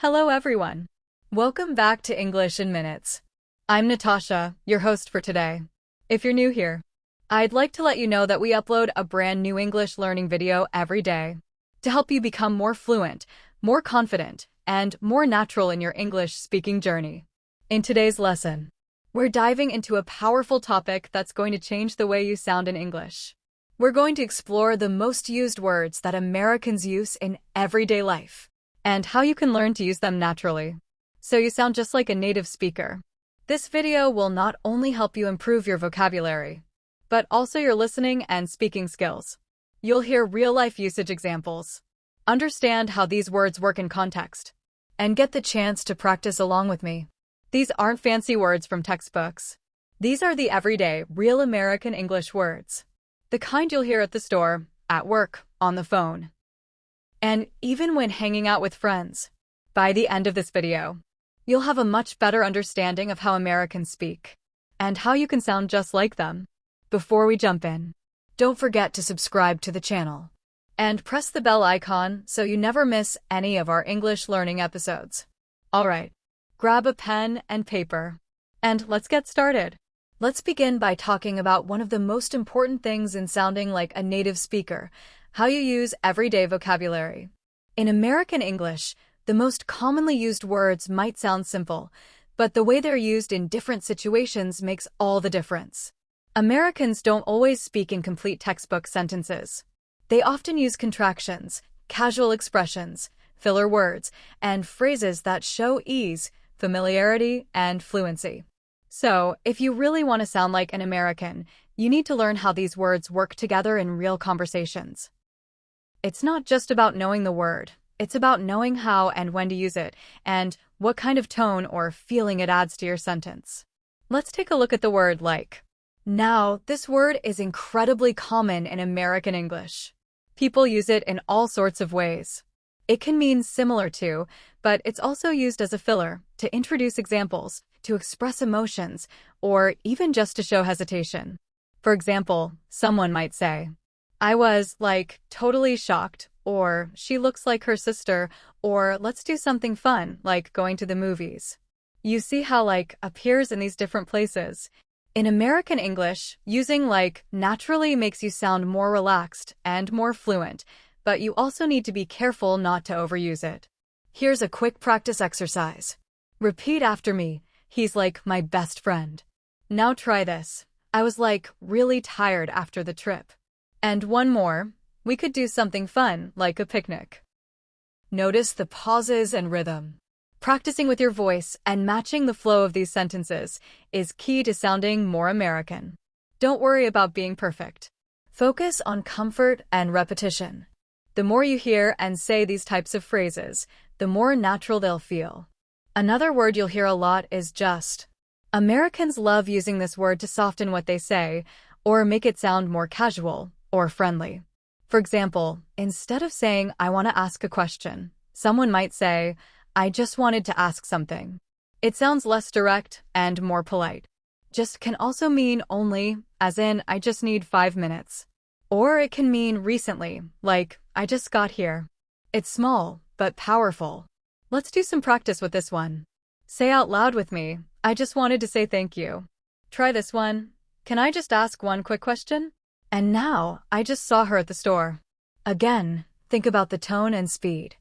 Hello everyone. Welcome back to English in Minutes. I'm Natasha, your host for today. If you're new here, I'd like to let you know that we upload a brand new English learning video every day to help you become more fluent, more confident, and more natural in your English speaking journey. In today's lesson, we're diving into a powerful topic that's going to change the way you sound in English. We're going to explore the most used words that Americans use in everyday life, and how you can learn to use them naturally, so you sound just like a native speaker. This video will not only help you improve your vocabulary, but also your listening and speaking skills. You'll hear real-life usage examples, understand how these words work in context, and get the chance to practice along with me. These aren't fancy words from textbooks. These are the everyday, real American English words, the kind you'll hear at the store, at work, on the phone, and even when hanging out with friends. By the end of this video, you'll have a much better understanding of how Americans speak and how you can sound just like them. Before we jump in, don't forget to subscribe to the channel and press the bell icon so you never miss any of our English learning episodes. Alright, grab a pen and paper, and let's get started. Let's begin by talking about one of the most important things in sounding like a native speaker: how you use everyday vocabulary. In American English, the most commonly used words might sound simple, but the way they're used in different situations makes all the difference. Americans don't always speak in complete textbook sentences. They often use contractions, casual expressions, filler words, and phrases that show ease, familiarity, and fluency. So, if you really want to sound like an American, you need to learn how these words work together in real conversations. It's not just about knowing the word, it's about knowing how and when to use it, and what kind of tone or feeling it adds to your sentence. Let's take a look at the word like. Now, this word is incredibly common in American English. People use it in all sorts of ways. It can mean similar to, but it's also used as a filler, to introduce examples, to express emotions, or even just to show hesitation. For example, someone might say, I was, totally shocked, or she looks like her sister, or let's do something fun, like going to the movies. You see how appears in these different places. In American English, using naturally makes you sound more relaxed and more fluent, but you also need to be careful not to overuse it. Here's a quick practice exercise. Repeat after me. He's like my best friend. Now try this. I was really tired after the trip. And one more. We could do something fun, like a picnic. Notice the pauses and rhythm. Practicing with your voice and matching the flow of these sentences is key to sounding more American. Don't worry about being perfect. Focus on comfort and repetition. The more you hear and say these types of phrases, the more natural they'll feel. Another word you'll hear a lot is just. Americans love using this word to soften what they say or make it sound more casual or friendly. For example, instead of saying, I want to ask a question, someone might say, I just wanted to ask something. It sounds less direct and more polite. Just can also mean only, as in, I just need 5 minutes. Or it can mean recently, like, I just got here. It's small, but powerful. Let's do some practice with this one. Say out loud with me, I just wanted to say thank you. Try this one. Can I just ask one quick question? And now, I just saw her at the store. Again, think about the tone and speed.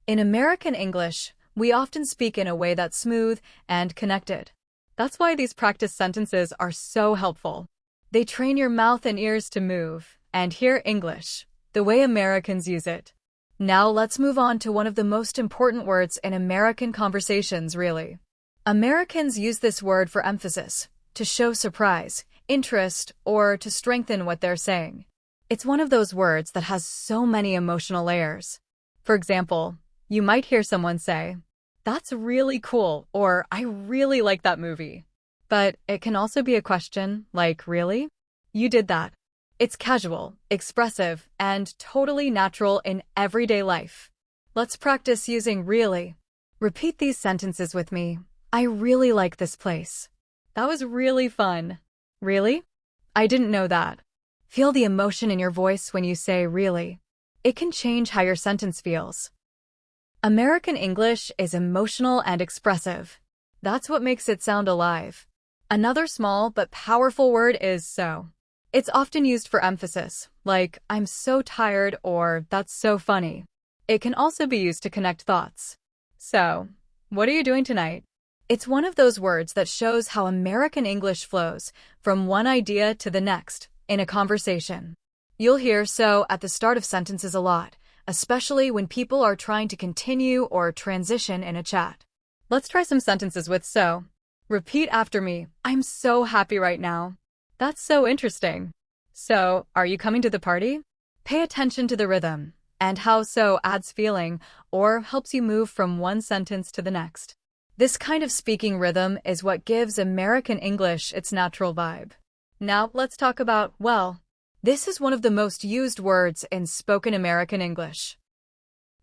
In American English, we often speak in a way that's smooth and connected. That's why these practice sentences are so helpful. They train your mouth and ears to move and hear English, the way Americans use it. Now let's move on to one of the most important words in American conversations, really. Americans use this word for emphasis, to show surprise, interest, or to strengthen what they're saying. It's one of those words that has so many emotional layers. For example, you might hear someone say, that's really cool, or I really like that movie. But it can also be a question, like, really? You did that. It's casual, expressive, and totally natural in everyday life. Let's practice using really. Repeat these sentences with me. I really like this place. That was really fun. Really? I didn't know that. Feel the emotion in your voice when you say really. It can change how your sentence feels. American English is emotional and expressive. That's what makes it sound alive. Another small but powerful word is so. It's often used for emphasis, like, I'm so tired or that's so funny. It can also be used to connect thoughts. So, what are you doing tonight? It's one of those words that shows how American English flows from one idea to the next in a conversation. You'll hear so at the start of sentences a lot, especially when people are trying to continue or transition in a chat. Let's try some sentences with so. Repeat after me. I'm so happy right now. That's so interesting. So, are you coming to the party? Pay attention to the rhythm and how so adds feeling or helps you move from one sentence to the next. This kind of speaking rhythm is what gives American English its natural vibe. Now, let's talk about well. This is one of the most used words in spoken American English.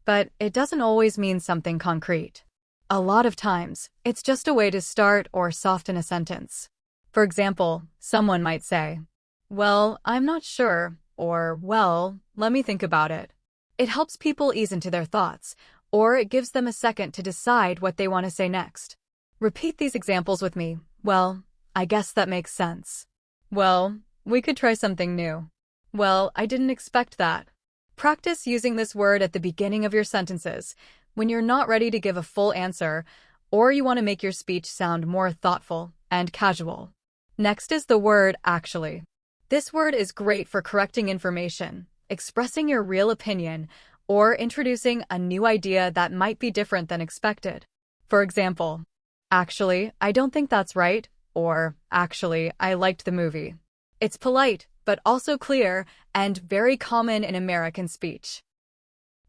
But it doesn't always mean something concrete. A lot of times, it's just a way to start or soften a sentence. For example, someone might say, well, I'm not sure, or well, let me think about it. It helps people ease into their thoughts, or it gives them a second to decide what they want to say next. Repeat these examples with me. Well, I guess that makes sense. Well, we could try something new. Well, I didn't expect that. Practice using this word at the beginning of your sentences when you're not ready to give a full answer or you want to make your speech sound more thoughtful and casual. Next is the word actually. This word is great for correcting information, expressing your real opinion, or introducing a new idea that might be different than expected. For example, actually, I don't think that's right, or actually, I liked the movie. It's polite, but also clear and very common in American speech.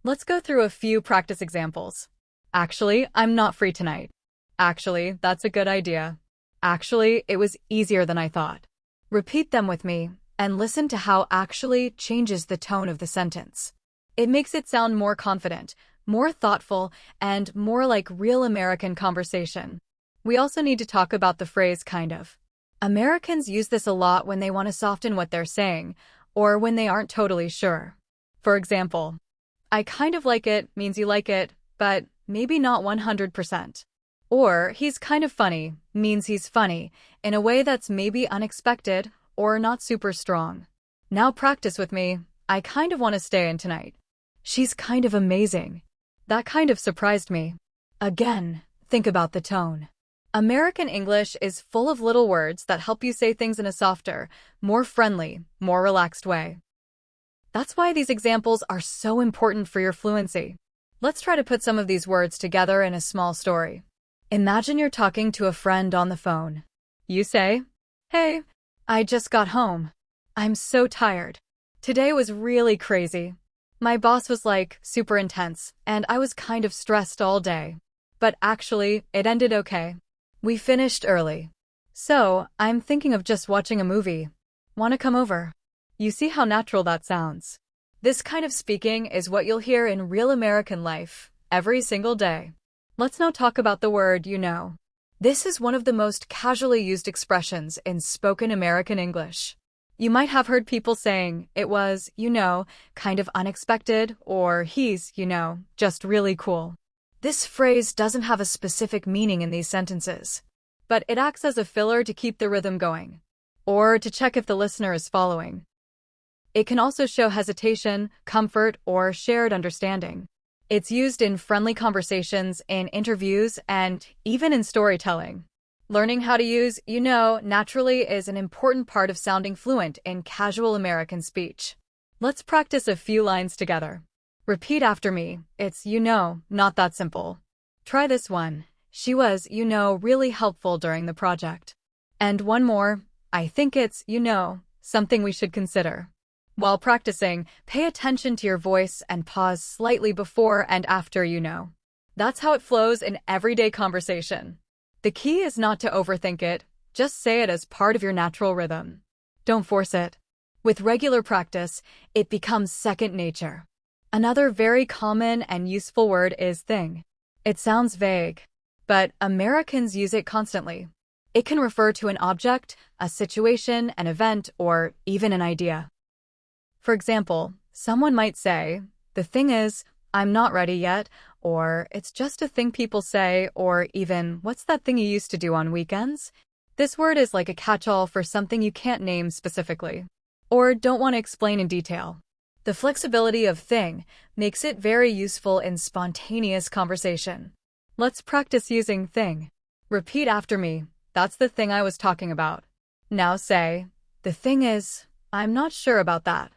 Let's go through a few practice examples. Actually, I'm not free tonight. Actually, that's a good idea. Actually, it was easier than I thought. Repeat them with me and listen to how actually changes the tone of the sentence. It makes it sound more confident, more thoughtful, and more like real American conversation. We also need to talk about the phrase kind of. Americans use this a lot when they want to soften what they're saying, or when they aren't totally sure. For example, I kind of like it means you like it, but maybe not 100%. Or he's kind of funny means he's funny in a way that's maybe unexpected or not super strong. Now practice with me. I kind of want to stay in tonight. She's kind of amazing. That kind of surprised me. Again, think about the tone. American English is full of little words that help you say things in a softer, more friendly, more relaxed way. That's why these examples are so important for your fluency. Let's try to put some of these words together in a small story. Imagine you're talking to a friend on the phone. You say, hey, I just got home. I'm so tired. Today was really crazy. My boss was like super intense, and I was kind of stressed all day. But actually, it ended okay. We finished early. So, I'm thinking of just watching a movie. Want to come over? You see how natural that sounds. This kind of speaking is what you'll hear in real American life, every single day. Let's now talk about the word you know. This is one of the most casually used expressions in spoken American English. You might have heard people saying it was, you know, kind of unexpected, or he's, you know, just really cool. This phrase doesn't have a specific meaning in these sentences, but it acts as a filler to keep the rhythm going, or to check if the listener is following. It can also show hesitation, comfort, or shared understanding. It's used in friendly conversations, in interviews, and even in storytelling. Learning how to use you know naturally is an important part of sounding fluent in casual American speech. Let's practice a few lines together. Repeat after me. It's, you know, not that simple. Try this one. She was, you know, really helpful during the project. And one more. I think it's, you know, something we should consider. While practicing, pay attention to your voice and pause slightly before and after you know. That's how it flows in everyday conversation. The key is not to overthink it, just say it as part of your natural rhythm. Don't force it. With regular practice, it becomes second nature. Another very common and useful word is thing. It sounds vague, but Americans use it constantly. It can refer to an object, a situation, an event, or even an idea. For example, someone might say, the thing is, I'm not ready yet, or it's just a thing people say, or even, what's that thing you used to do on weekends? This word is like a catch-all for something you can't name specifically, or don't want to explain in detail. The flexibility of thing makes it very useful in spontaneous conversation. Let's practice using thing. Repeat after me. That's the thing I was talking about. Now say, the thing is, I'm not sure about that.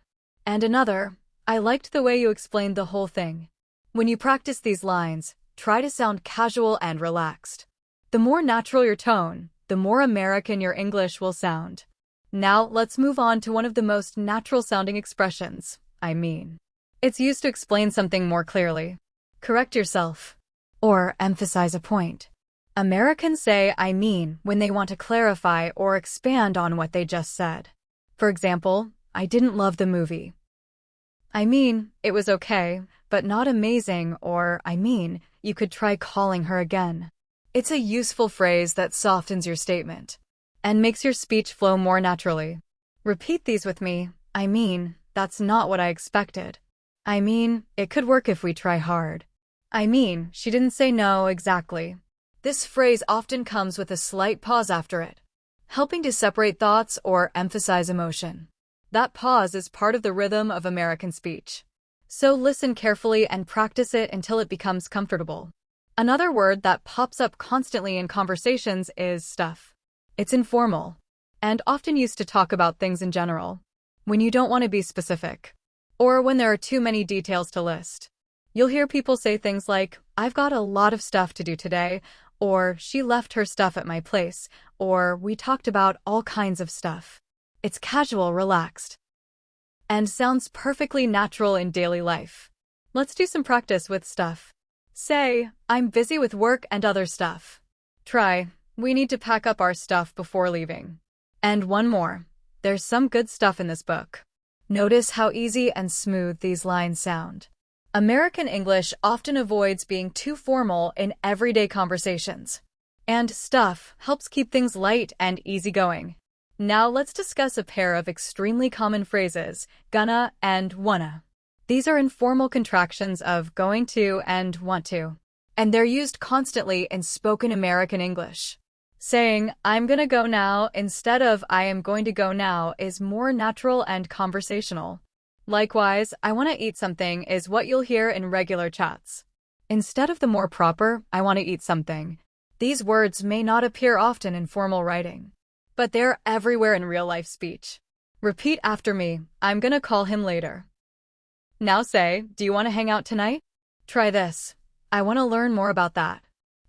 And another, I liked the way you explained the whole thing. When you practice these lines, try to sound casual and relaxed. The more natural your tone, the more American your English will sound. Now let's move on to one of the most natural-sounding expressions, I mean. It's used to explain something more clearly, correct yourself, or emphasize a point. Americans say I mean when they want to clarify or expand on what they just said. For example, I didn't love the movie. I mean, it was okay, but not amazing, or I mean, you could try calling her again. It's a useful phrase that softens your statement and makes your speech flow more naturally. Repeat these with me. I mean, that's not what I expected. I mean, it could work if we try hard. I mean, she didn't say no exactly. This phrase often comes with a slight pause after it, helping to separate thoughts or emphasize emotion. That pause is part of the rhythm of American speech. So listen carefully and practice it until it becomes comfortable. Another word that pops up constantly in conversations is stuff. It's informal and often used to talk about things in general, when you don't want to be specific, or when there are too many details to list. You'll hear people say things like, I've got a lot of stuff to do today, or she left her stuff at my place, or we talked about all kinds of stuff. It's casual, relaxed, and sounds perfectly natural in daily life. Let's do some practice with stuff. Say, I'm busy with work and other stuff. Try, we need to pack up our stuff before leaving. And one more, there's some good stuff in this book. Notice how easy and smooth these lines sound. American English often avoids being too formal in everyday conversations, and stuff helps keep things light and easygoing. Now let's discuss a pair of extremely common phrases, gonna and wanna. These are informal contractions of going to and want to, and they're used constantly in spoken American English. Saying, I'm gonna go now instead of I am going to go now is more natural and conversational. Likewise, I want to eat something is what you'll hear in regular chats. Instead of the more proper, I want to eat something. These words may not appear often in formal writing, but they're everywhere in real-life speech. Repeat after me, I'm gonna call him later. Now say, do you want to hang out tonight? Try this. I want to learn more about that.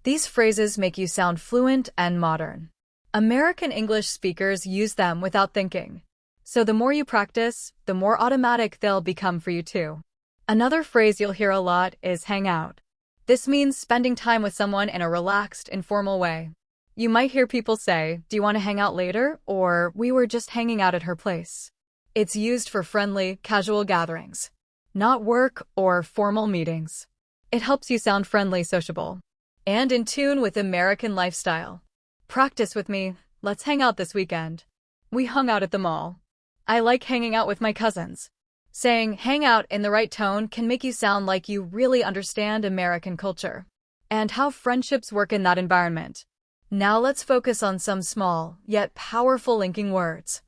These phrases make you sound fluent and modern. American English speakers use them without thinking. So the more you practice, the more automatic they'll become for you too. Another phrase you'll hear a lot is hang out. This means spending time with someone in a relaxed, informal way. You might hear people say, do you want to hang out later? Or we were just hanging out at her place. It's used for friendly, casual gatherings, not work or formal meetings. It helps you sound friendly, sociable, and in tune with American lifestyle. Practice with me. Let's hang out this weekend. We hung out at the mall. I like hanging out with my cousins. Saying hang out in the right tone can make you sound like you really understand American culture and how friendships work in that environment. Now let's focus on some small, yet powerful linking words.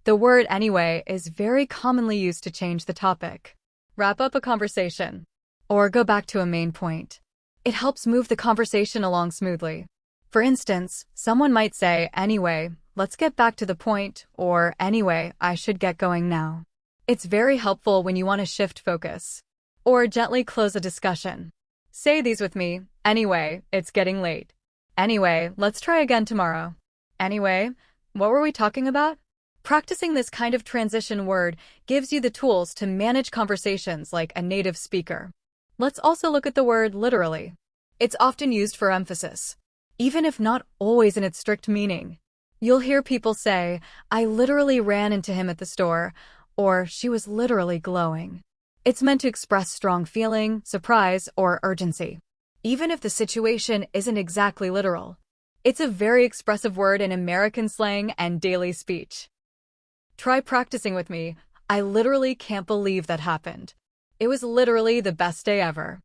The word anyway is very commonly used to change the topic, wrap up a conversation, or go back to a main point. It helps move the conversation along smoothly. For instance, someone might say, anyway, let's get back to the point, or anyway, I should get going now. It's very helpful when you want to shift focus or gently close a discussion. Say these with me. Anyway, it's getting late. Anyway, let's try again tomorrow. Anyway, what were we talking about? Practicing this kind of transition word gives you the tools to manage conversations like a native speaker. Let's also look at the word literally. It's often used for emphasis, even if not always in its strict meaning. You'll hear people say, I literally ran into him at the store, or she was literally glowing. It's meant to express strong feeling, surprise, or urgency, even if the situation isn't exactly literal. It's a very expressive word in American slang and daily speech. Try practicing with me. I literally can't believe that happened. It was literally the best day ever.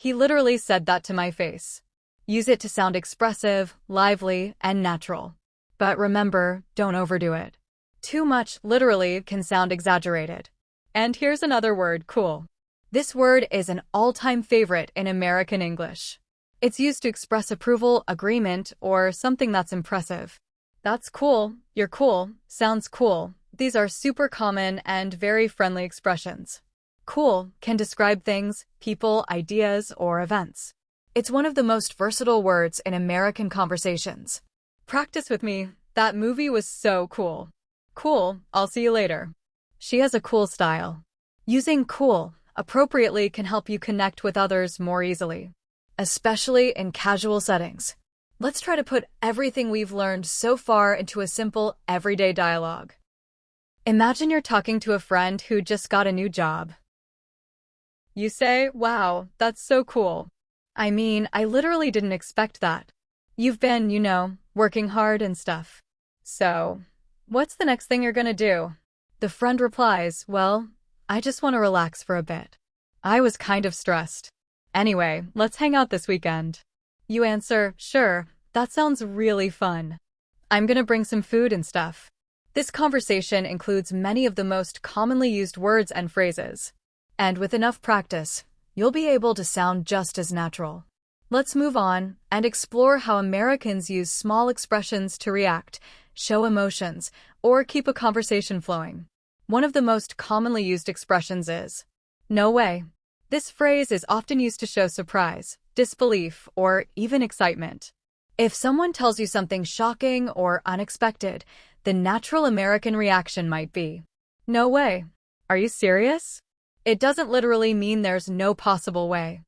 He literally said that to my face. Use it to sound expressive, lively, and natural. But remember, don't overdo it. Too much literally can sound exaggerated. And here's another word, cool. This word is an all-time favorite in American English. It's used to express approval, agreement, or something that's impressive. That's cool, you're cool, sounds cool. These are super common and very friendly expressions. Cool can describe things, people, ideas, or events. It's one of the most versatile words in American conversations. Practice with me. That movie was so cool. Cool, I'll see you later. She has a cool style. Using cool appropriately can help you connect with others more easily, especially in casual settings. Let's try to put everything we've learned so far into a simple, everyday dialogue. Imagine you're talking to a friend who just got a new job. You say, wow, that's so cool. I mean, I literally didn't expect that. You've been, working hard and stuff. So, what's the next thing you're gonna do? The friend replies, well, I just want to relax for a bit. I was kind of stressed. Anyway, let's hang out this weekend. You answer, sure, that sounds really fun. I'm gonna bring some food and stuff. This conversation includes many of the most commonly used words and phrases. And with enough practice, you'll be able to sound just as natural. Let's move on and explore how Americans use small expressions to react, show emotions, or keep a conversation flowing. One of the most commonly used expressions is, no way. This phrase is often used to show surprise, disbelief, or even excitement. If someone tells you something shocking or unexpected, the natural American reaction might be, no way. Are you serious? It doesn't literally mean there's no possible way.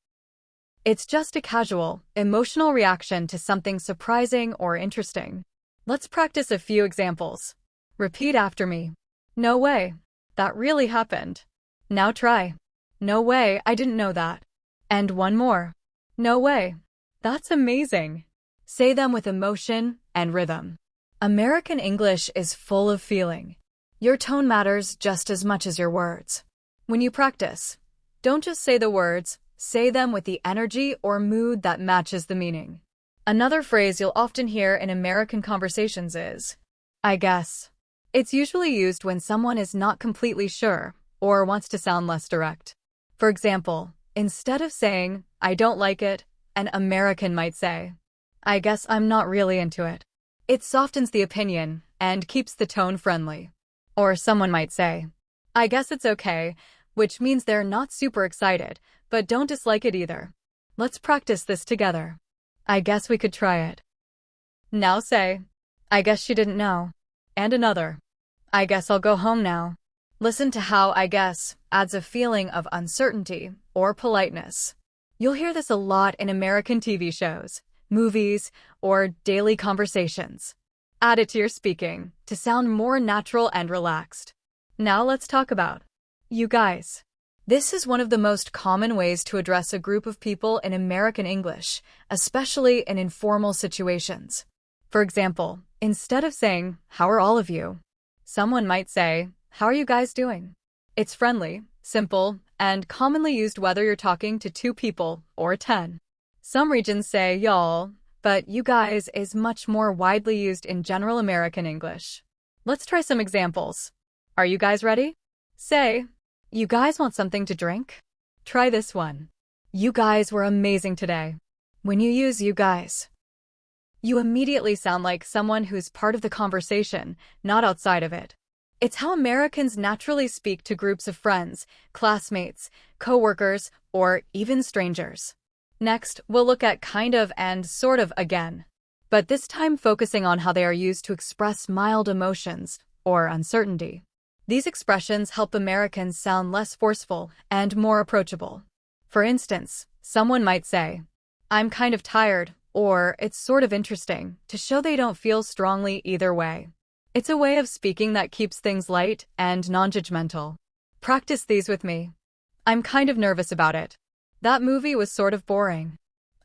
It's just a casual, emotional reaction to something surprising or interesting. Let's practice a few examples. Repeat after me. No way. That really happened. Now try. No way, I didn't know that. And one more. No way. That's amazing. Say them with emotion and rhythm. American English is full of feeling. Your tone matters just as much as your words. When you practice, don't just say the words, say them with the energy or mood that matches the meaning. Another phrase you'll often hear in American conversations is, I guess. It's usually used when someone is not completely sure or wants to sound less direct. For example, instead of saying, I don't like it, an American might say, I guess I'm not really into it. It softens the opinion and keeps the tone friendly. Or someone might say, I guess it's okay, which means they're not super excited, but don't dislike it either. Let's practice this together. I guess we could try it. Now say, I guess she didn't know. And another, I guess I'll go home now. Listen to how I guess adds a feeling of uncertainty or politeness. You'll hear this a lot in American TV shows, movies, or daily conversations. Add it to your speaking to sound more natural and relaxed. Now let's talk about you guys. This is one of the most common ways to address a group of people in American English, especially in informal situations. For example, instead of saying, how are all of you? Someone might say, how are you guys doing? It's friendly, simple, and commonly used whether you're talking to 2 people or 10. Some regions say y'all, but you guys is much more widely used in general American English. Let's try some examples. Are you guys ready? Say, you guys want something to drink? Try this one. You guys were amazing today. When you use you guys, you immediately sound like someone who's part of the conversation, not outside of it. It's how Americans naturally speak to groups of friends, classmates, coworkers, or even strangers. Next, we'll look at kind of and sort of again, but this time focusing on how they are used to express mild emotions or uncertainty. These expressions help Americans sound less forceful and more approachable. For instance, someone might say, I'm kind of tired, or it's sort of interesting, to show they don't feel strongly either way. It's a way of speaking that keeps things light and non-judgmental. Practice these with me. I'm kind of nervous about it. That movie was sort of boring.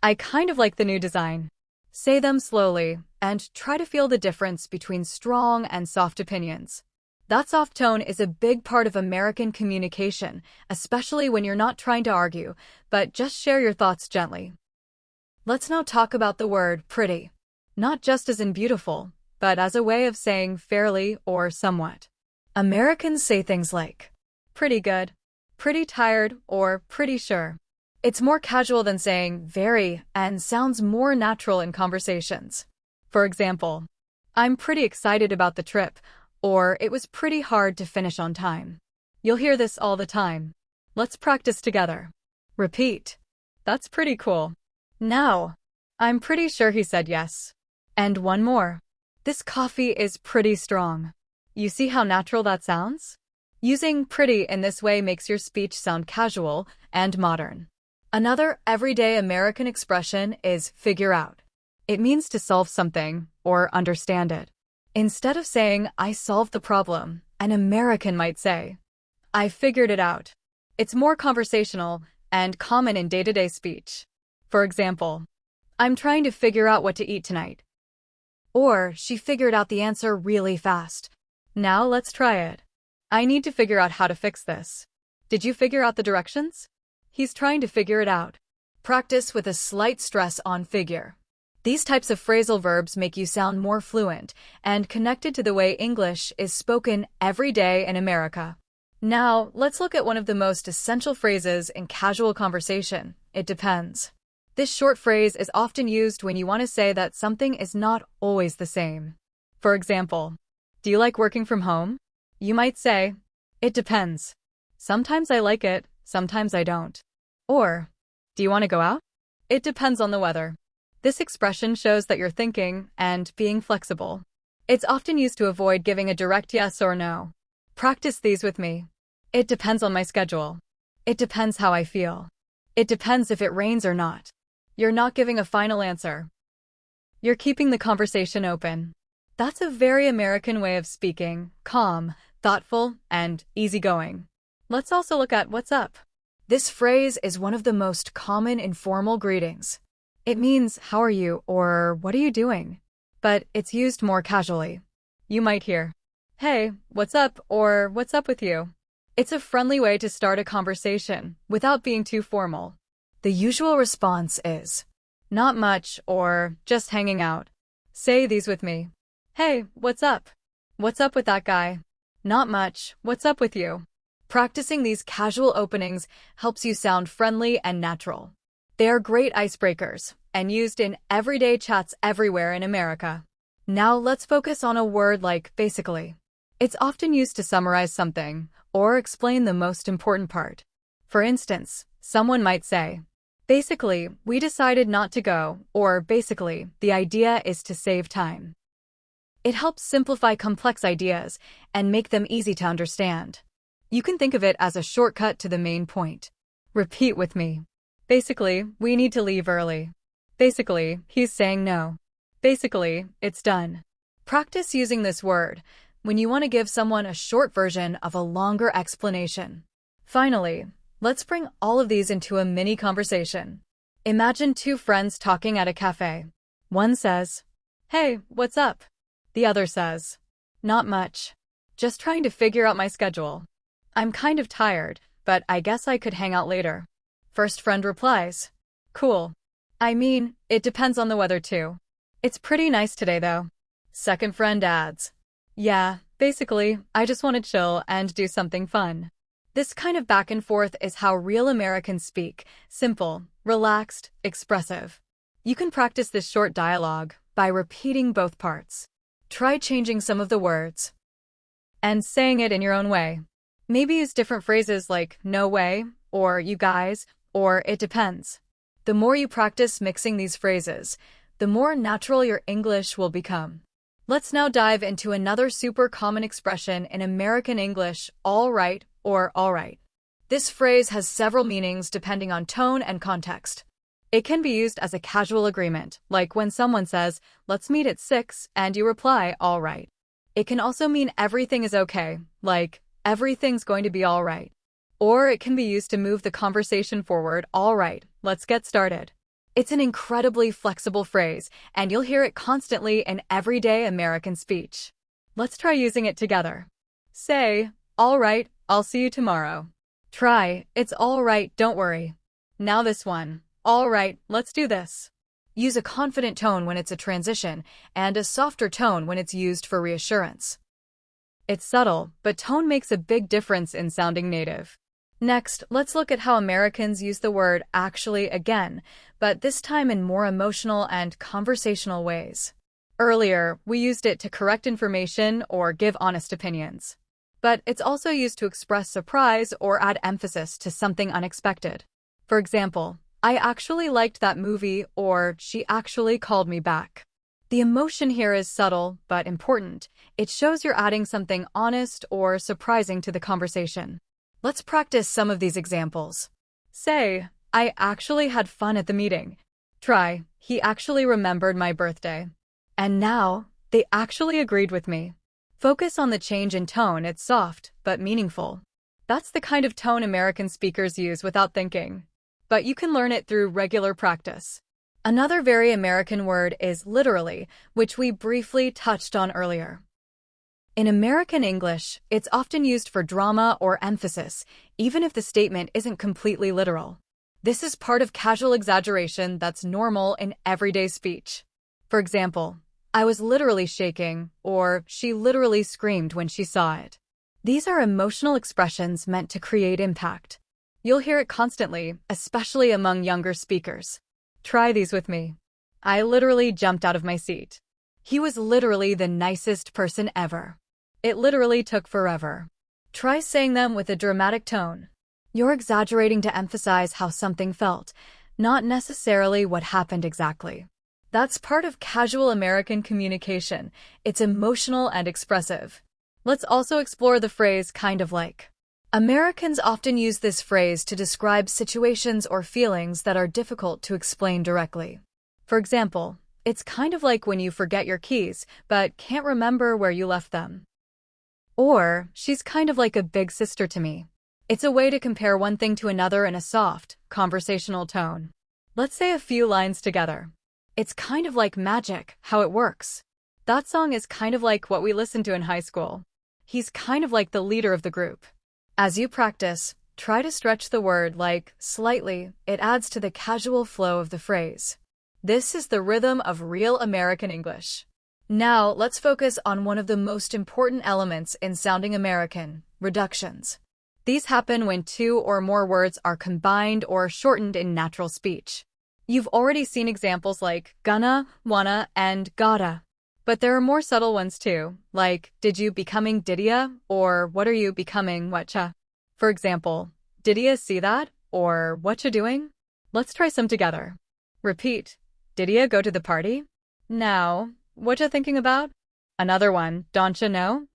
I kind of like the new design. Say them slowly and try to feel the difference between strong and soft opinions. That soft tone is a big part of American communication, especially when you're not trying to argue, but just share your thoughts gently. Let's now talk about the word pretty. Not just as in beautiful, but as a way of saying fairly or somewhat. Americans say things like, pretty good, pretty tired, or pretty sure. It's more casual than saying very and sounds more natural in conversations. For example, I'm pretty excited about the trip, or it was pretty hard to finish on time. You'll hear this all the time. Let's practice together. Repeat. That's pretty cool. Now, I'm pretty sure he said yes. And one more. This coffee is pretty strong. You see how natural that sounds? Using pretty in this way makes your speech sound casual and modern. Another everyday American expression is figure out. It means to solve something or understand it. Instead of saying, I solved the problem, an American might say, I figured it out. It's more conversational and common in day-to-day speech. For example, I'm trying to figure out what to eat tonight. Or, she figured out the answer really fast. Now let's try it. I need to figure out how to fix this. Did you figure out the directions? He's trying to figure it out. Practice with a slight stress on figure. These types of phrasal verbs make you sound more fluent and connected to the way English is spoken every day in America. Now, let's look at one of the most essential phrases in casual conversation. It depends. This short phrase is often used when you want to say that something is not always the same. For example, do you like working from home? You might say, it depends. Sometimes I like it, sometimes I don't. Or, do you want to go out? It depends on the weather. This expression shows that you're thinking and being flexible. It's often used to avoid giving a direct yes or no. Practice these with me. It depends on my schedule. It depends how I feel. It depends if it rains or not. You're not giving a final answer. You're keeping the conversation open. That's a very American way of speaking, calm, thoughtful, and easygoing. Let's also look at what's up. This phrase is one of the most common informal greetings. It means, how are you, or what are you doing? But it's used more casually. You might hear, hey, what's up, or what's up with you? It's a friendly way to start a conversation without being too formal. The usual response is, not much, or just hanging out. Say these with me. Hey, what's up? What's up with that guy? Not much, what's up with you? Practicing these casual openings helps you sound friendly and natural. They are great icebreakers and used in everyday chats everywhere in America. Now let's focus on a word like basically. It's often used to summarize something or explain the most important part. For instance, someone might say, basically, we decided not to go, or basically, the idea is to save time. It helps simplify complex ideas and make them easy to understand. You can think of it as a shortcut to the main point. Repeat with me. Basically, we need to leave early. Basically, he's saying no. Basically, it's done. Practice using this word when you want to give someone a short version of a longer explanation. Finally, let's bring all of these into a mini conversation. Imagine two friends talking at a cafe. One says, hey, what's up? The other says, not much. Just trying to figure out my schedule. I'm kind of tired, but I guess I could hang out later. First friend replies, cool. I mean, it depends on the weather too. It's pretty nice today though. Second friend adds, yeah, basically, I just want to chill and do something fun. This kind of back and forth is how real Americans speak, simple, relaxed, expressive. You can practice this short dialogue by repeating both parts. Try changing some of the words and saying it in your own way. Maybe use different phrases like no way, or you guys, or it depends. The more you practice mixing these phrases, the more natural your English will become. Let's now dive into another super common expression in American English, all right or all right. This phrase has several meanings depending on tone and context. It can be used as a casual agreement, like when someone says, let's meet at 6, and you reply, all right. It can also mean everything is okay, like, everything's going to be all right. Or it can be used to move the conversation forward, all right, let's get started. It's an incredibly flexible phrase, and you'll hear it constantly in everyday American speech. Let's try using it together. Say, all right, I'll see you tomorrow. Try, it's all right, don't worry. Now this one. All right, let's do this. Use a confident tone when it's a transition and a softer tone when it's used for reassurance. It's subtle, but tone makes a big difference in sounding native. Next, let's look at how Americans use the word actually again, but this time in more emotional and conversational ways. Earlier, we used it to correct information or give honest opinions. But it's also used to express surprise or add emphasis to something unexpected. For example, I actually liked that movie, or she actually called me back. The emotion here is subtle but important. It shows you're adding something honest or surprising to the conversation. Let's practice some of these examples. Say, I actually had fun at the meeting. Try, he actually remembered my birthday. And now, they actually agreed with me. Focus on the change in tone. It's soft but meaningful. That's the kind of tone American speakers use without thinking. But you can learn it through regular practice. Another very American word is literally, which we briefly touched on earlier. In American English, it's often used for drama or emphasis, even if the statement isn't completely literal. This is part of casual exaggeration that's normal in everyday speech. For example, I was literally shaking, or she literally screamed when she saw it. These are emotional expressions meant to create impact. You'll hear it constantly, especially among younger speakers. Try these with me. I literally jumped out of my seat. He was literally the nicest person ever. It literally took forever. Try saying them with a dramatic tone. You're exaggerating to emphasize how something felt, not necessarily what happened exactly. That's part of casual American communication. It's emotional and expressive. Let's also explore the phrase kind of like. Americans often use this phrase to describe situations or feelings that are difficult to explain directly. For example, it's kind of like when you forget your keys, but can't remember where you left them. Or, she's kind of like a big sister to me. It's a way to compare one thing to another in a soft, conversational tone. Let's say a few lines together. It's kind of like magic, how it works. That song is kind of like what we listened to in high school. He's kind of like the leader of the group. As you practice, try to stretch the word like slightly. It adds to the casual flow of the phrase. This is the rhythm of real American English. Now, let's focus on one of the most important elements in sounding American, reductions. These happen when two or more words are combined or shortened in natural speech. You've already seen examples like gonna, wanna, and gotta. But there are more subtle ones too, like did you becoming didya, or what are you becoming whatcha? For example, didya see that, or whatcha doing? Let's try some together. Repeat, didya go to the party? Now, whatcha thinking about? Another one, don'tcha know?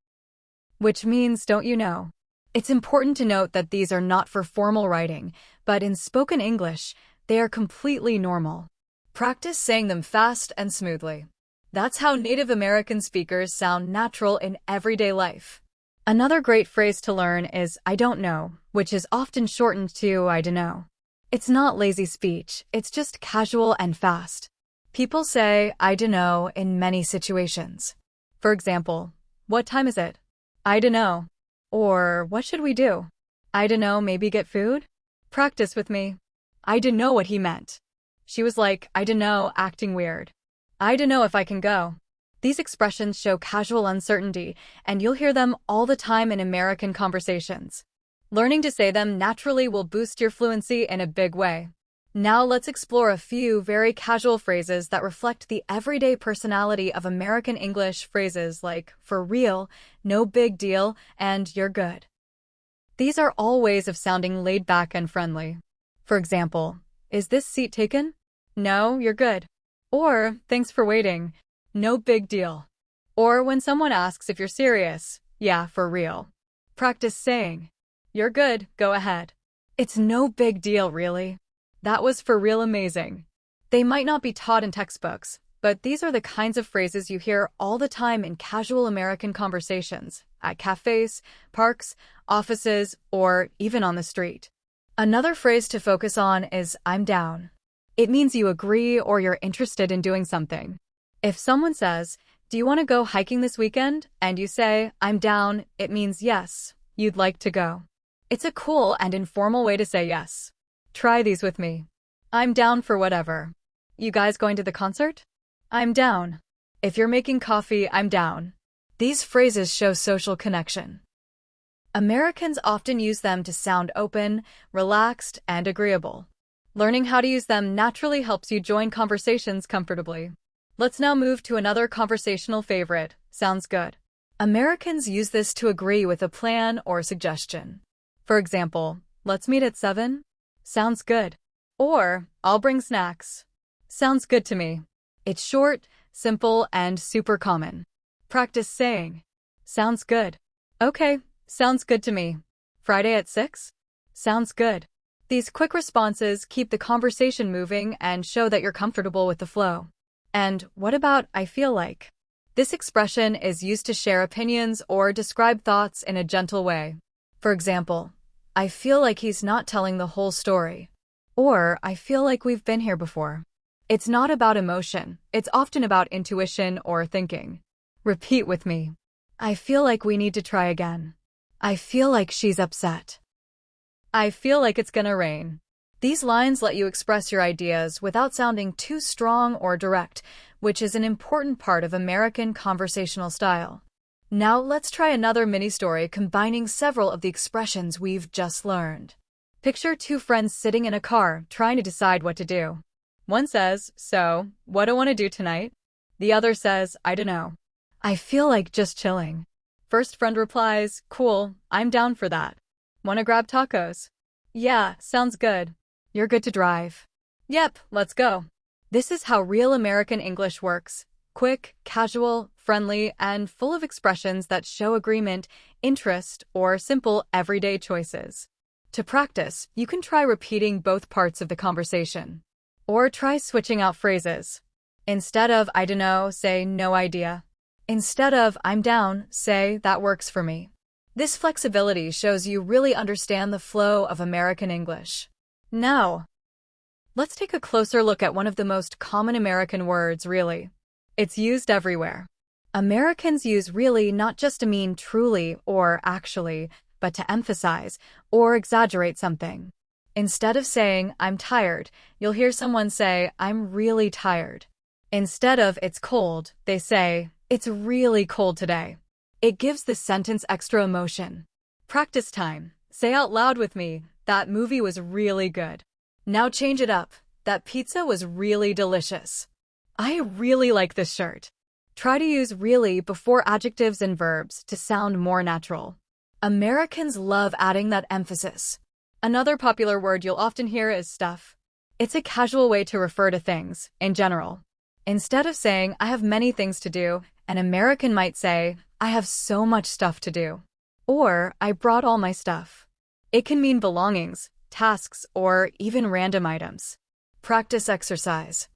Which means don't you know? It's important to note that these are not for formal writing, but in spoken English, they are completely normal. Practice saying them fast and smoothly. That's how Native American speakers sound natural in everyday life. Another great phrase to learn is I don't know, which is often shortened to I dunno. It's not lazy speech, it's just casual and fast. People say I dunno in many situations. For example, what time is it? I dunno. Or what should we do? I dunno, maybe get food? Practice with me. I dunno what he meant. She was like, I dunno, acting weird. I dunno if I can go. These expressions show casual uncertainty, and you'll hear them all the time in American conversations. Learning to say them naturally will boost your fluency in a big way. Now let's explore a few very casual phrases that reflect the everyday personality of American English. Phrases like for real, no big deal, and you're good. These are all ways of sounding laid back and friendly. For example, is this seat taken? No, you're good. Or, thanks for waiting. No big deal. Or when someone asks if you're serious, yeah, for real. Practice saying, you're good, go ahead. It's no big deal, really. That was for real amazing. They might not be taught in textbooks, but these are the kinds of phrases you hear all the time in casual American conversations, at cafes, parks, offices, or even on the street. Another phrase to focus on is I'm down. It means you agree or you're interested in doing something. If someone says, Do you want to go hiking this weekend? And you say, I'm down, it means yes, you'd like to go. It's a cool and informal way to say yes. Try these with me. I'm down for whatever. You guys going to the concert? I'm down. If you're making coffee, I'm down. These phrases show social connection. Americans often use them to sound open, relaxed, and agreeable. Learning how to use them naturally helps you join conversations comfortably. Let's now move to another conversational favorite, sounds good. Americans use this to agree with a plan or suggestion. For example, let's meet at 7? Sounds good. Or, I'll bring snacks. Sounds good to me. It's short, simple, and super common. Practice saying, sounds good. Okay, sounds good to me. Friday at 6? Sounds good. These quick responses keep the conversation moving and show that you're comfortable with the flow. And what about I feel like? This expression is used to share opinions or describe thoughts in a gentle way. For example, I feel like he's not telling the whole story. Or, I feel like we've been here before. It's not about emotion, it's often about intuition or thinking. Repeat with me. I feel like we need to try again. I feel like she's upset. I feel like it's gonna rain. These lines let you express your ideas without sounding too strong or direct, which is an important part of American conversational style. Now let's try another mini-story combining several of the expressions we've just learned. Picture two friends sitting in a car trying to decide what to do. One says, so, what do I want to do tonight? The other says, I don't know. I feel like just chilling. First friend replies, cool, I'm down for that. Wanna grab tacos? Yeah, sounds good. You're good to drive. Yep, let's go. This is how real American English works. Quick, casual, friendly, and full of expressions that show agreement, interest, or simple everyday choices. To practice, you can try repeating both parts of the conversation. Or try switching out phrases. Instead of I don't know, say no idea. Instead of I'm down, say that works for me. This flexibility shows you really understand the flow of American English. Now, let's take a closer look at one of the most common American words, really. It's used everywhere. Americans use really not just to mean truly or actually, but to emphasize or exaggerate something. Instead of saying, I'm tired, you'll hear someone say, I'm really tired. Instead of it's cold, they say, it's really cold today. It gives the sentence extra emotion. Practice time. Say out loud with me, that movie was really good. Now change it up. That pizza was really delicious. I really like this shirt. Try to use really before adjectives and verbs to sound more natural. Americans love adding that emphasis. Another popular word you'll often hear is stuff. It's a casual way to refer to things, in general. Instead of saying, I have many things to do, an American might say, I have so much stuff to do. Or, I brought all my stuff. It can mean belongings, tasks, or even random items. Practice exercise.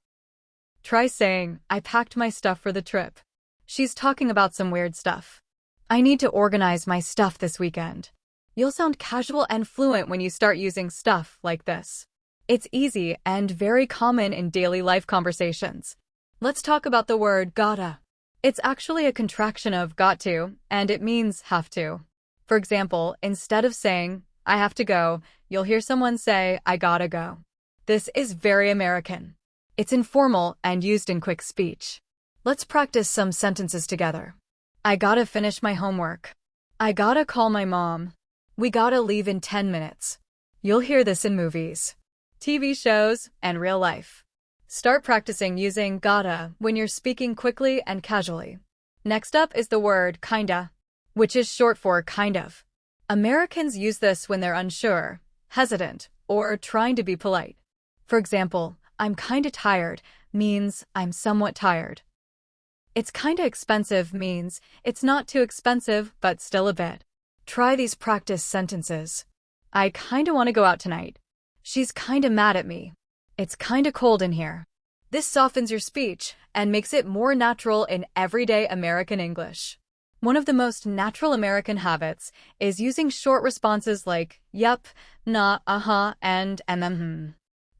Try saying, I packed my stuff for the trip. She's talking about some weird stuff. I need to organize my stuff this weekend. You'll sound casual and fluent when you start using stuff like this. It's easy and very common in daily life conversations. Let's talk about the word gotta. It's actually a contraction of got to, and it means have to. For example, instead of saying, I have to go, you'll hear someone say, I gotta go. This is very American. It's informal and used in quick speech. Let's practice some sentences together. I gotta finish my homework. I gotta call my mom. We gotta leave in 10 minutes. You'll hear this in movies, TV shows, and real life. Start practicing using gotta when you're speaking quickly and casually. Next up is the word kinda, which is short for kind of. Americans use this when they're unsure, hesitant, or trying to be polite. For example, I'm kinda tired means I'm somewhat tired. It's kinda expensive means it's not too expensive but still a bit. Try these practice sentences. I kinda wanna go out tonight. She's kinda mad at me. It's kinda cold in here. This softens your speech and makes it more natural in everyday American English. One of the most natural American habits is using short responses like yep, nah, uh-huh, and mm-hmm.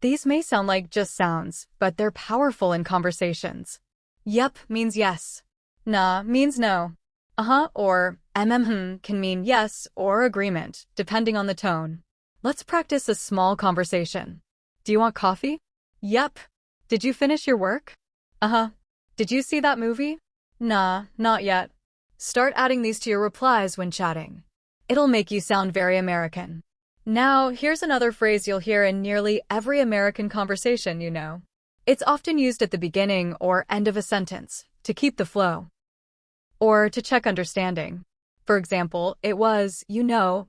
These may sound like just sounds, but they're powerful in conversations. Yep means yes. Nah means no. Uh-huh or can mean yes or agreement, depending on the tone. Let's practice a small conversation. Do you want coffee? Yep. Did you finish your work? Uh-huh. Did you see that movie? Nah, not yet. Start adding these to your replies when chatting. It'll make you sound very American. Now, here's another phrase you'll hear in nearly every American conversation, you know. It's often used at the beginning or end of a sentence to keep the flow or to check understanding. For example, it was,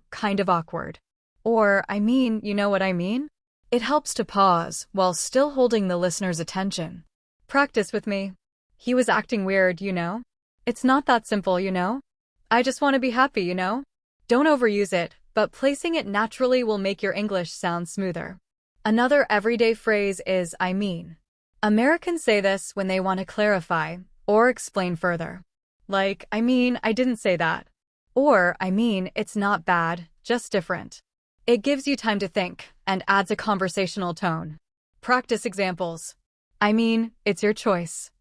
kind of awkward. Or, you know what I mean? It helps to pause while still holding the listener's attention. Practice with me. He was acting weird, you know? It's not that simple, you know? I just want to be happy, you know? Don't overuse it, but placing it naturally will make your English sound smoother. Another everyday phrase is I mean. Americans say this when they want to clarify or explain further. Like, I didn't say that. Or, it's not bad, just different. It gives you time to think and adds a conversational tone. Practice examples. It's your choice.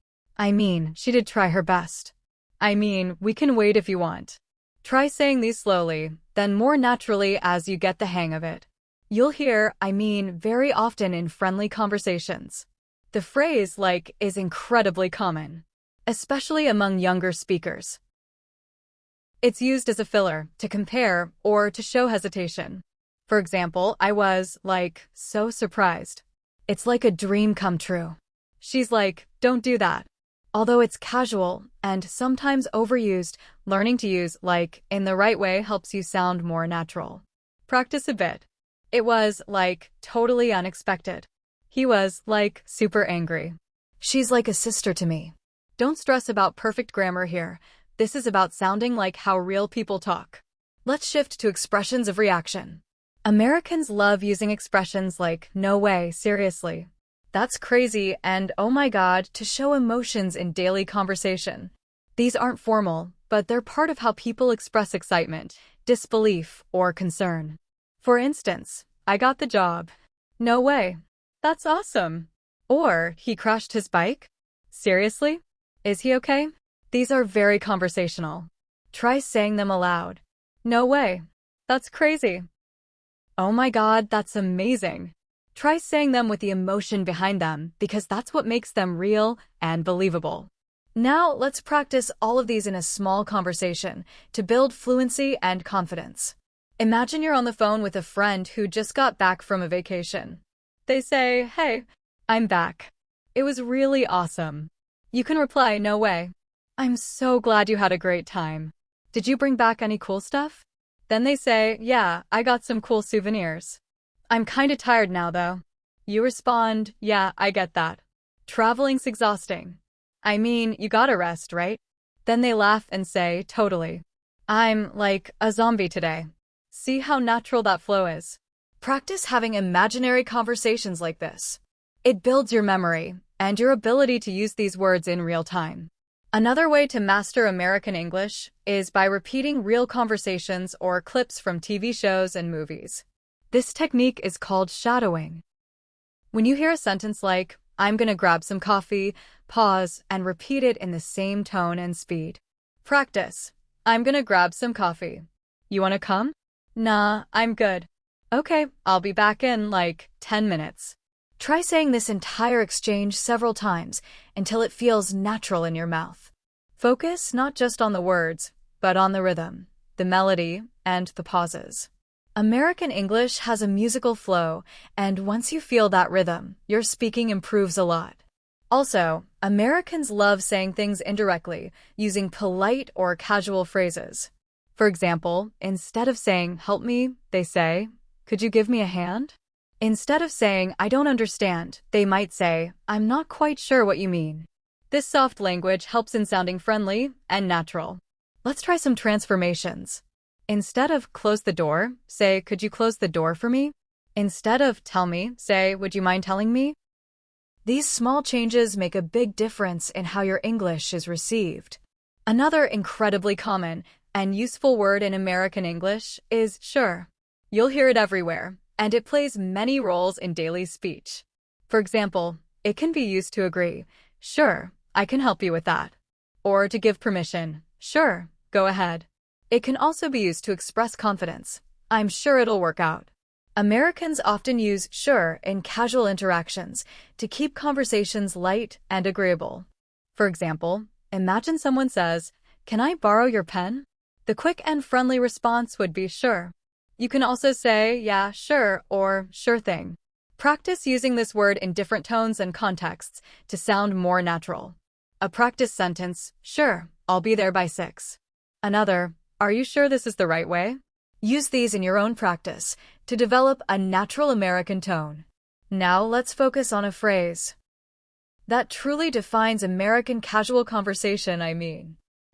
She did try her best. We can wait if you want. Try saying these slowly, then more naturally as you get the hang of it. You'll hear very often in friendly conversations. The phrase like is incredibly common, especially among younger speakers. It's used as a filler, to compare, or to show hesitation. For example, I was, so surprised. It's like a dream come true. She's like, don't do that. Although it's casual and sometimes overused, learning to use like in the right way helps you sound more natural. Practice a bit. It was, totally unexpected. He was, super angry. She's like a sister to me. Don't stress about perfect grammar here. This is about sounding like how real people talk. Let's shift to expressions of reaction. Americans love using expressions like, no way, seriously. That's crazy and oh my god to show emotions in daily conversation. These aren't formal, but they're part of how people express excitement, disbelief, or concern. For instance, I got the job. No way. That's awesome. Or, he crashed his bike? Seriously? Is he okay? These are very conversational. Try saying them aloud. No way. That's crazy. Oh my god, that's amazing. Try saying them with the emotion behind them because that's what makes them real and believable. Now, let's practice all of these in a small conversation to build fluency and confidence. Imagine you're on the phone with a friend who just got back from a vacation. They say, hey, I'm back. It was really awesome. You can reply, no way. I'm so glad you had a great time. Did you bring back any cool stuff? Then they say, yeah, I got some cool souvenirs. I'm kinda tired now, though. You respond, yeah, I get that. Traveling's exhausting. You gotta rest, right? Then they laugh and say, totally. I'm like a zombie today. See how natural that flow is? Practice having imaginary conversations like this. It builds your memory and your ability to use these words in real time. Another way to master American English is by repeating real conversations or clips from TV shows and movies. This technique is called shadowing. When you hear a sentence like, I'm gonna grab some coffee, pause and repeat it in the same tone and speed. Practice. I'm gonna grab some coffee. You wanna come? Nah, I'm good. Okay, I'll be back in 10 minutes. Try saying this entire exchange several times until it feels natural in your mouth. Focus not just on the words, but on the rhythm, the melody, and the pauses. American English has a musical flow, and once you feel that rhythm, your speaking improves a lot. Also, Americans love saying things indirectly, using polite or casual phrases. For example, instead of saying, help me, they say, could you give me a hand? Instead of saying, I don't understand, they might say, I'm not quite sure what you mean. This soft language helps in sounding friendly and natural. Let's try some transformations. Instead of close the door, say, could you close the door for me? Instead of tell me, say, would you mind telling me? These small changes make a big difference in how your English is received. Another incredibly common and useful word in American English is sure. You'll hear it everywhere, and it plays many roles in daily speech. For example, it can be used to agree, sure, I can help you with that. or to give permission. Sure, go ahead. It can also be used to express confidence. I'm sure it'll work out. Americans often use sure in casual interactions to keep conversations light and agreeable. For example, imagine someone says, "Can I borrow your pen?" The quick and friendly response would be sure. You can also say, "Yeah, sure," or "sure thing." Practice using this word in different tones and contexts to sound more natural. A practice sentence, "Sure, I'll be there by 6." Another, "Are you sure this is the right way?" Use these in your own practice to develop a natural American tone. Now let's focus on a phrase that truly defines American casual conversation,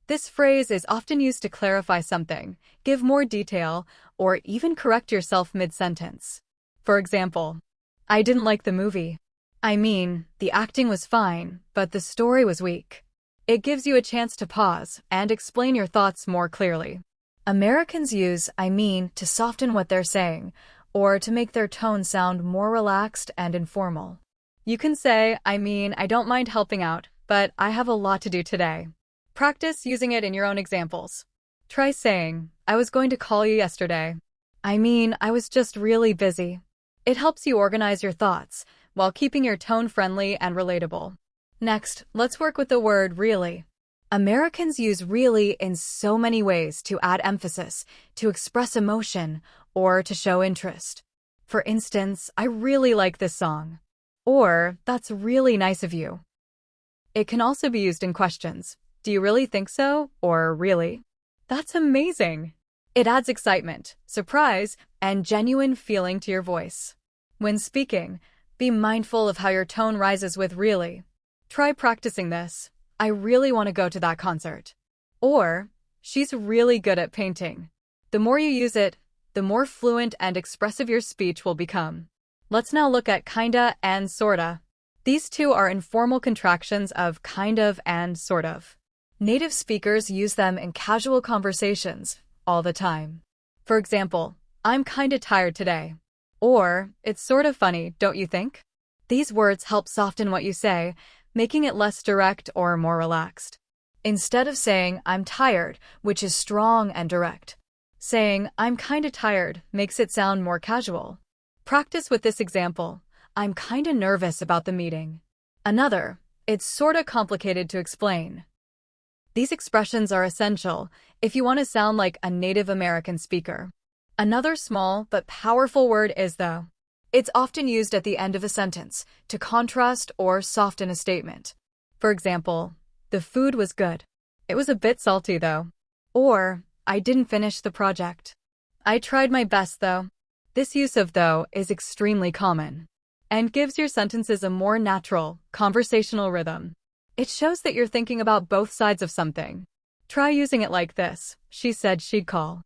This phrase is often used to clarify something, give more detail, or even correct yourself mid-sentence. For example, "I didn't like the movie." The acting was fine, but the story was weak. It gives you a chance to pause and explain your thoughts more clearly. Americans use to soften what they're saying, or to make their tone sound more relaxed and informal. You can say, I don't mind helping out, but I have a lot to do today." Practice using it in your own examples. Try saying, "I was going to call you yesterday. I was just really busy." It helps you organize your thoughts while keeping your tone friendly and relatable. Next, let's work with the word really. Americans use really in so many ways to add emphasis, to express emotion, or to show interest. For instance, "I really like this song." Or, "That's really nice of you." It can also be used in questions. "Do you really think so?" or "Really?" "That's amazing." It adds excitement, surprise, and genuine feeling to your voice. When speaking, be mindful of how your tone rises with really. Try practicing this. "I really want to go to that concert." Or, "She's really good at painting." The more you use it, the more fluent and expressive your speech will become. Let's now look at kinda and sorta. These two are informal contractions of kind of and sort of. Native speakers use them in casual conversations all the time. For example, "I'm kinda tired today." Or, "It's sort of funny, don't you think?" These words help soften what you say, making it less direct or more relaxed. Instead of saying, "I'm tired," which is strong and direct, saying, "I'm kinda tired," makes it sound more casual. Practice with this example. "I'm kinda nervous about the meeting." Another, "It's sorta complicated to explain." These expressions are essential if you want to sound like a native American speaker. Another small but powerful word is though. It's often used at the end of a sentence to contrast or soften a statement. For example, "The food was good. It was a bit salty though." Or, "I didn't finish the project. I tried my best though." This use of though is extremely common and gives your sentences a more natural, conversational rhythm. It shows that you're thinking about both sides of something. Try using it like this. "She said she'd call.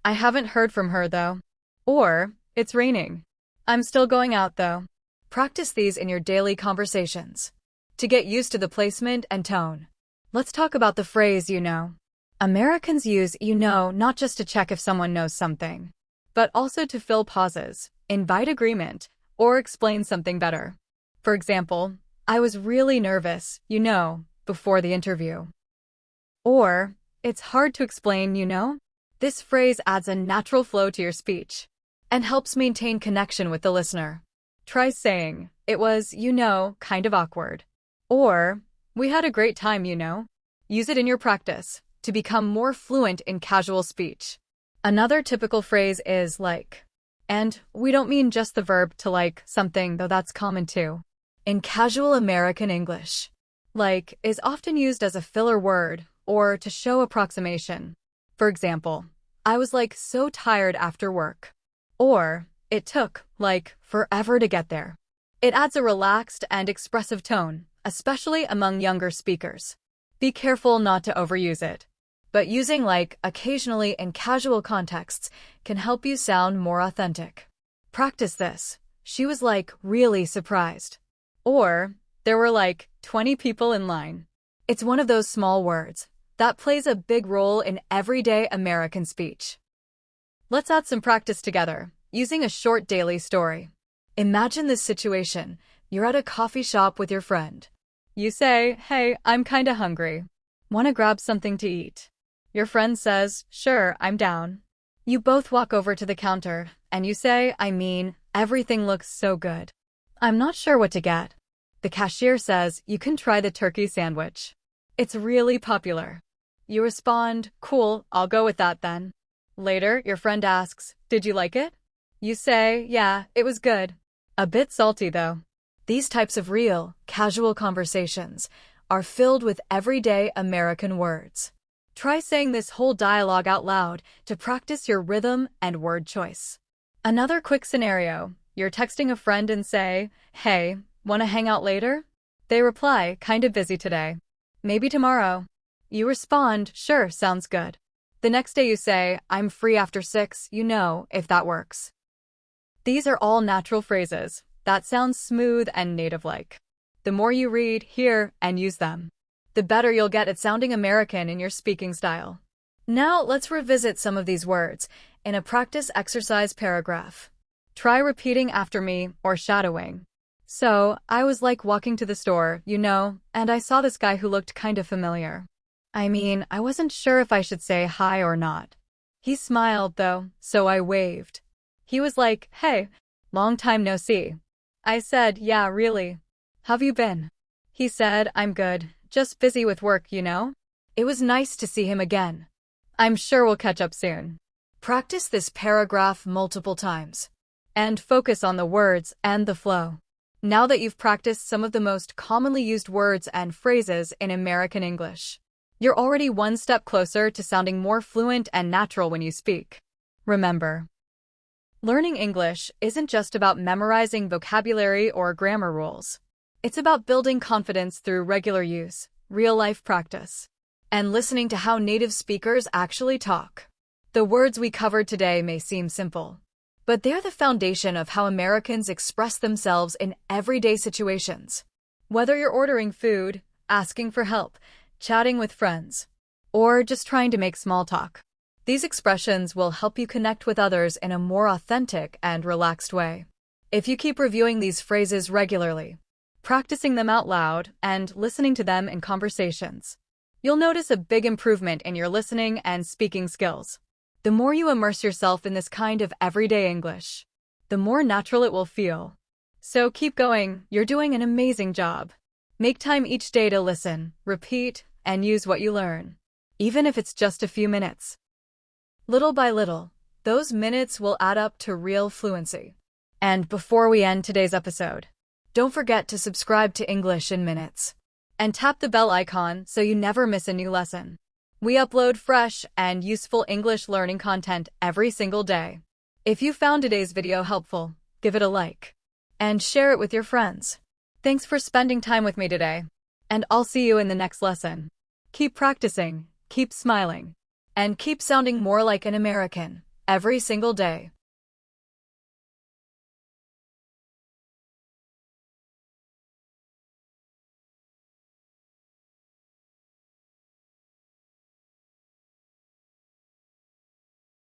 I haven't heard from her though." Or, "It's raining. I'm still going out though." Practice these in your daily conversations to get used to the placement and tone. Let's talk about the phrase "you know." Americans use "you know" not just to check if someone knows something, but also to fill pauses, invite agreement, or explain something better. For example, "I was really nervous, before the interview." Or, "It's hard to explain, This phrase adds a natural flow to your speech and helps maintain connection with the listener. Try saying, "It was, kind of awkward." Or, "We had a great time, Use it in your practice to become more fluent in casual speech. Another typical phrase is like. And we don't mean just the verb to like something, though that's common too. In casual American English, like is often used as a filler word or to show approximation. For example, "I was so tired after work." Or, "It took, forever to get there." It adds a relaxed and expressive tone, especially among younger speakers. Be careful not to overuse it. But using occasionally in casual contexts can help you sound more authentic. Practice this. "She was really surprised." Or, "There were 20 people in line." It's one of those small words that plays a big role in everyday American speech. Let's add some practice together, using a short daily story. Imagine this situation. You're at a coffee shop with your friend. You say, "Hey, I'm kinda hungry. "Want to grab something to eat?" Your friend says, "Sure, I'm down." You both walk over to the counter, and you say, "Everything looks so good. I'm not sure what to get." The cashier says, "You can try the turkey sandwich. It's really popular." You respond, "Cool, I'll go with that then." Later, your friend asks, "Did you like it?" You say, "Yeah, it was good. A bit salty though." These types of real, casual conversations are filled with everyday American words. Try saying this whole dialogue out loud to practice your rhythm and word choice. Another quick scenario: you're texting a friend and say, "Hey, wanna hang out later?" They reply, "Kinda busy today. Maybe tomorrow." You respond, "Sure, sounds good." The next day you say, "I'm free after 6, if that works." These are all natural phrases that sound smooth and native-like. The more you read, hear, and use them, the better you'll get at sounding American in your speaking style. Now let's revisit some of these words in a practice exercise paragraph. Try repeating after me or shadowing. "So, I was like walking to the store, and I saw this guy who looked kind of familiar. I wasn't sure if I should say hi or not. He smiled, though, so I waved. He was like, 'Hey, long time no see.' I said, 'Yeah, really. How've you been?' He said, 'I'm good, just busy with work. It was nice to see him again. I'm sure we'll catch up soon." Practice this paragraph multiple times and focus on the words and the flow. Now that you've practiced some of the most commonly used words and phrases in American English, you're already one step closer to sounding more fluent and natural when you speak. Remember, learning English isn't just about memorizing vocabulary or grammar rules. It's about building confidence through regular use, real-life practice, and listening to how native speakers actually talk. The words we covered today may seem simple, but they're the foundation of how Americans express themselves in everyday situations. Whether you're ordering food, asking for help, chatting with friends, or just trying to make small talk, these expressions will help you connect with others in a more authentic and relaxed way. If you keep reviewing these phrases regularly, practicing them out loud, and listening to them in conversations, you'll notice a big improvement in your listening and speaking skills. The more you immerse yourself in this kind of everyday English, the more natural it will feel. So keep going, you're doing an amazing job. Make time each day to listen, repeat, and use what you learn, even if it's just a few minutes. Little by little, those minutes will add up to real fluency. And before we end today's episode, don't forget to subscribe to English in Minutes and tap the bell icon so you never miss a new lesson. We upload fresh and useful English learning content every single day. If you found today's video helpful, give it a like and share it with your friends. Thanks for spending time with me today, and I'll see you in the next lesson. Keep practicing, keep smiling, and keep sounding more like an American every single day.